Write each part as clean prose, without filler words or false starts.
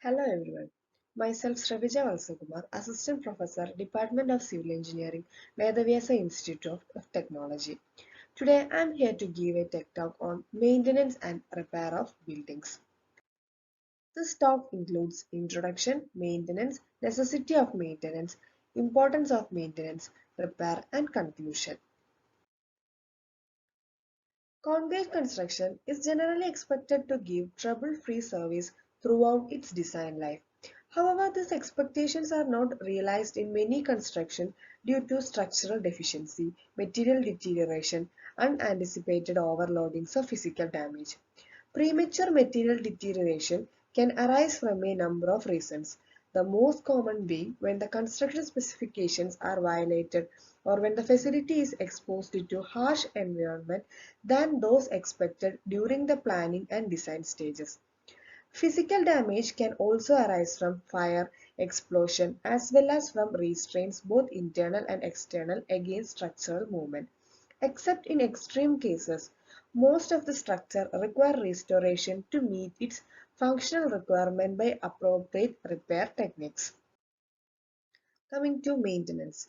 Hello everyone. Myself Sravyaja Valsakumar, Assistant Professor, Department of Civil Engineering, Vedavyasa Institute of Technology. Today I am here to give a tech talk on maintenance and repair of buildings. This talk includes introduction, maintenance, necessity of maintenance, importance of maintenance, repair and conclusion. Concrete construction is generally expected to give trouble-free service throughout its design life. However, these expectations are not realized in many construction due to structural deficiency, material deterioration, unanticipated overloadings or physical damage. Premature material deterioration can arise from a number of reasons. The most common being when the construction specifications are violated or when the facility is exposed to harsh environment than those expected during the planning and design stages. Physical damage can also arise from fire, explosion, as well as from restraints both internal and external against structural movement. Except in extreme cases, most of the structure require restoration to meet its functional requirement by appropriate repair techniques. Coming to maintenance.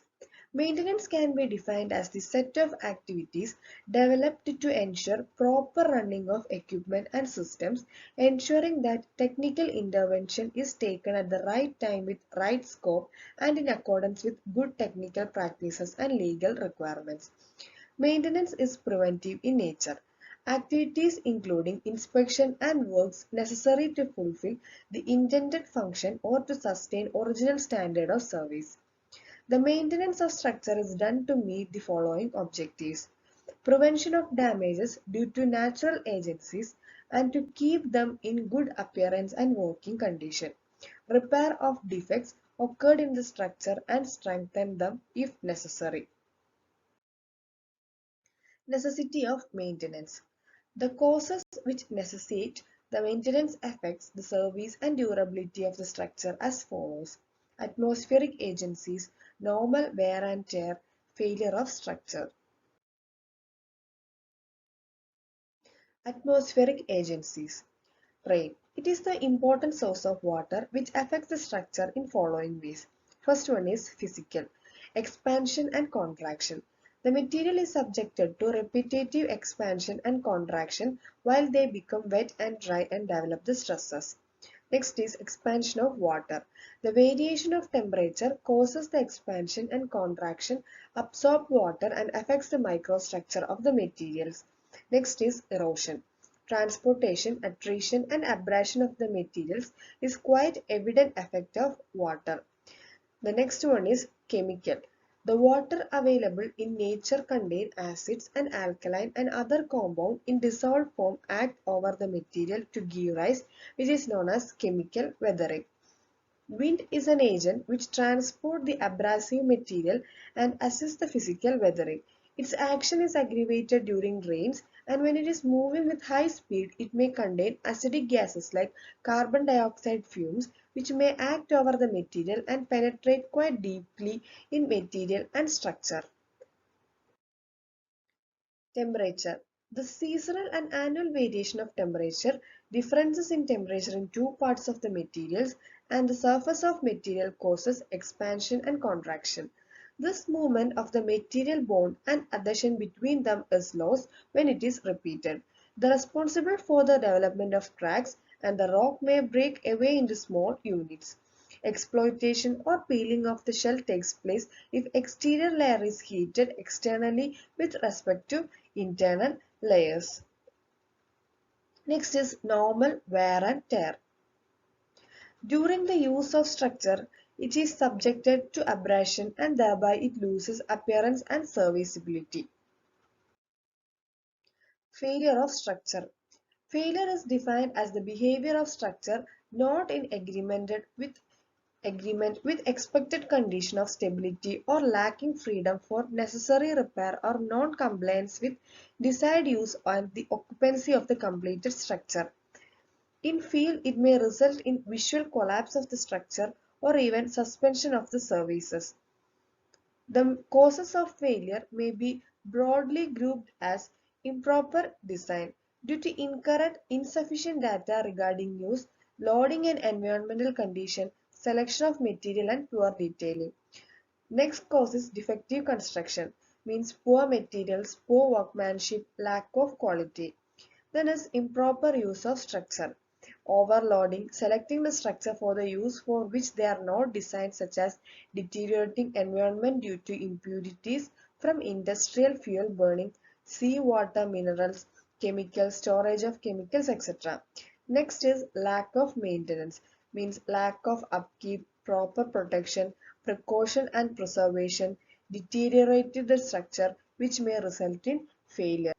Maintenance can be defined as the set of activities developed to ensure proper running of equipment and systems, ensuring that technical intervention is taken at the right time with right scope and in accordance with good technical practices and legal requirements. Maintenance is preventive in nature. Activities including inspection and works necessary to fulfill the intended function or to sustain original standard of service. The maintenance of structure is done to meet the following objectives: prevention of damages due to natural agencies and to keep them in good appearance and working condition, repair of defects occurred in the structure and strengthen them if necessary. Necessity of maintenance. The causes which necessitate the maintenance affects the service and durability of the structure as follows: atmospheric agencies, normal wear and tear, failure of structure. Atmospheric agencies. Rain. It is the important source of water which affects the structure in following ways. First one is physical. Expansion and contraction. The material is subjected to repetitive expansion and contraction while they become wet and dry and develop the stresses. Next is expansion of water. The variation of temperature causes the expansion and contraction, absorb water and affects the microstructure of the materials. Next is erosion. Transportation, attrition and abrasion of the materials is quite evident effect of water. The next one is chemical. The water available in nature contain acids and alkaline and other compound in dissolved form act over the material to give rise, which is known as chemical weathering. Wind is an agent which transports the abrasive material and assists the physical weathering. Its action is aggravated during rains, and when it is moving with high speed, it may contain acidic gases like carbon dioxide fumes, which may act over the material and penetrate quite deeply in material and structure. Temperature. The seasonal and annual variation of temperature, differences in temperature in two parts of the materials and the surface of material causes expansion and contraction. This movement of the material bond and adhesion between them is lost when it is repeated. The responsible for the development of cracks and the rock may break away into small units. Exploitation or peeling of the shell takes place if exterior layer is heated externally with respect to internal layers. Next is normal wear and tear. During the use of structure, it is subjected to abrasion and thereby it loses appearance and serviceability. Failure of structure. Failure is defined as the behavior of structure not in agreement with expected condition of stability or lacking freedom for necessary repair or non-compliance with desired use and the occupancy of the completed structure. In field, it may result in visual collapse of the structure or even suspension of the services. The causes of failure may be broadly grouped as improper design due to incorrect, insufficient data regarding use, Loading and environmental condition, selection of material and poor detailing. Next cause is defective construction, means poor materials, poor workmanship, lack of quality. Then is improper use of structure. Overloading, selecting the structure for the use for which they are not designed, such as deteriorating environment due to impurities from industrial fuel burning, seawater minerals, chemicals, storage of chemicals, etc. Next is lack of maintenance, means lack of upkeep, proper protection, precaution and preservation deteriorated the structure, which may result in failure.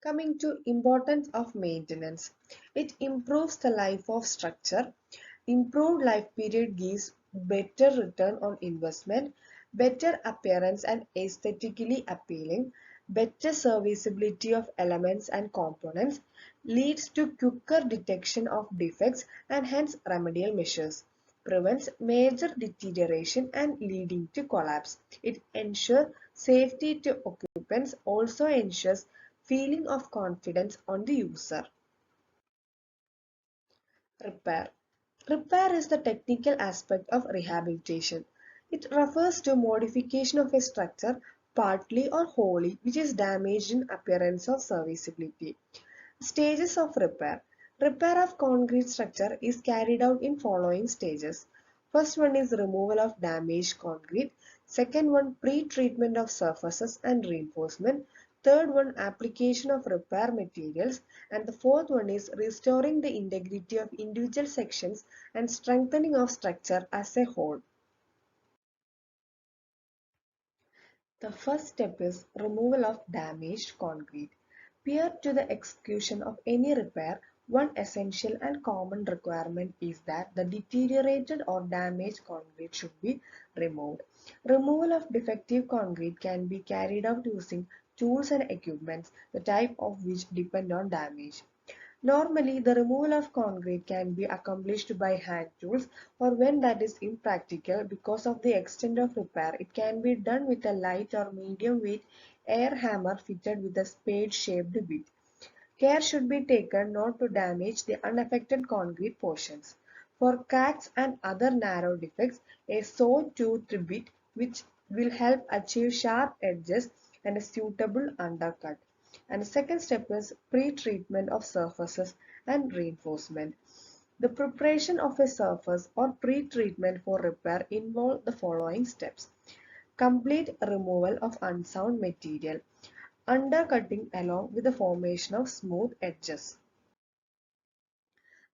Coming to importance of maintenance, it improves the life of structure. Improved life period gives better return on investment, better appearance and aesthetically appealing, better serviceability of elements and components, leads to quicker detection of defects and hence remedial measures, prevents major deterioration and leading to collapse. It ensures safety to occupants, also ensures feeling of confidence on the user. Repair. Repair is the technical aspect of rehabilitation. It refers to modification of a structure partly or wholly which is damaged in appearance or serviceability. Stages of repair. Repair of concrete structure is carried out in following stages. First one is removal of damaged concrete. Second one, pre-treatment of surfaces and reinforcement. Third one, application of repair materials. And the fourth one is restoring the integrity of individual sections and strengthening of structure as a whole. The first step is removal of damaged concrete. Prior to the execution of any repair, one essential and common requirement is that the deteriorated or damaged concrete should be removed. Removal of defective concrete can be carried out using tools and equipments, the type of which depend on damage. Normally, the removal of concrete can be accomplished by hand tools, or when that is impractical because of the extent of repair, it can be done with a light or medium weight air hammer fitted with a spade-shaped bit. Care should be taken not to damage the unaffected concrete portions. For cracks and other narrow defects, a saw-toothed bit which will help achieve sharp edges and a suitable undercut. And the second step is pre-treatment of surfaces and reinforcement. The preparation of a surface or pre-treatment for repair involve the following steps. Complete removal of unsound material, undercutting along with the formation of smooth edges,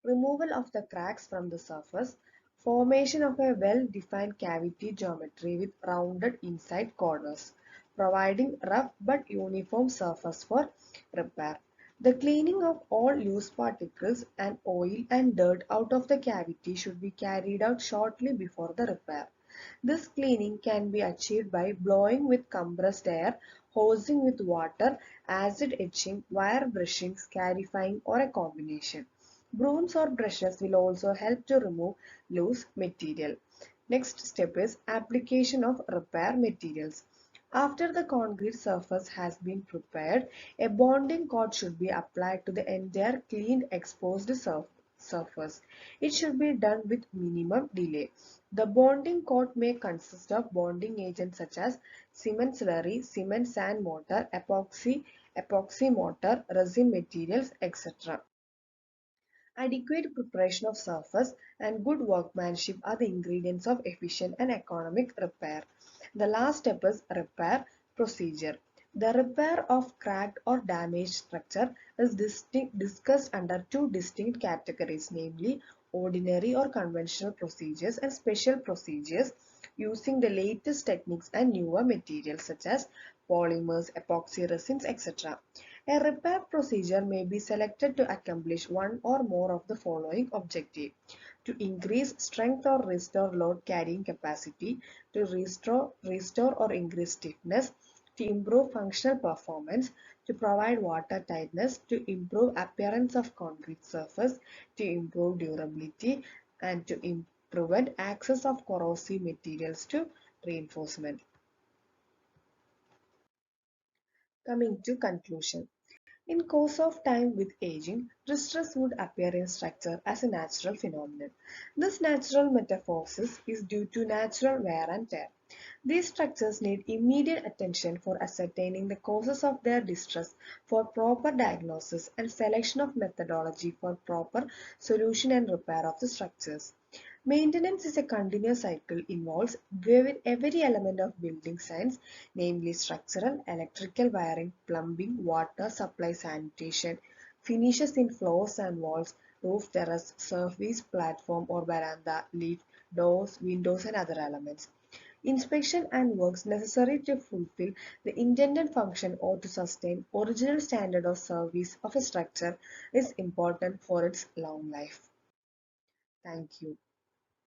removal of the cracks from the surface, formation of a well-defined cavity geometry with rounded inside corners, providing rough but uniform surface for repair. The cleaning of all loose particles and oil and dirt out of the cavity should be carried out shortly before the repair. This cleaning can be achieved by blowing with compressed air, hosing with water, acid etching, wire brushing, scarifying, or a combination. Brooms or brushes will also help to remove loose material. Next step is application of repair materials. After the concrete surface has been prepared, a bonding coat should be applied to the entire cleaned exposed surface. It should be done with minimum delay. The bonding coat may consist of bonding agents such as cement slurry, cement sand mortar, epoxy mortar, resin materials, etc. Adequate preparation of surface and good workmanship are the ingredients of efficient and economic repair. The last step is repair procedure. The repair of cracked or damaged structure is discussed under two distinct categories, namely ordinary or conventional procedures and special procedures using the latest techniques and newer materials such as polymers, epoxy resins, etc. A repair procedure may be selected to accomplish one or more of the following objectives: to increase strength or restore load carrying capacity, to restore or increase stiffness, to improve functional performance, to provide water tightness, to improve appearance of concrete surface, to improve durability, and to prevent access of corrosive materials to reinforcement. Coming to conclusion. In course of time with aging, distress would appear in structure as a natural phenomenon. This natural metamorphosis is due to natural wear and tear. These structures need immediate attention for ascertaining the causes of their distress, for proper diagnosis and selection of methodology for proper solution and repair of the structures. Maintenance is a continuous cycle involves every element of building science, namely structural, electrical wiring, plumbing, water supply, sanitation, finishes in floors and walls, roof terrace, surface, platform or veranda, lift, doors, windows and other elements. Inspection and works necessary to fulfill the intended function or to sustain original standard of service of a structure is important for its long life. Thank you.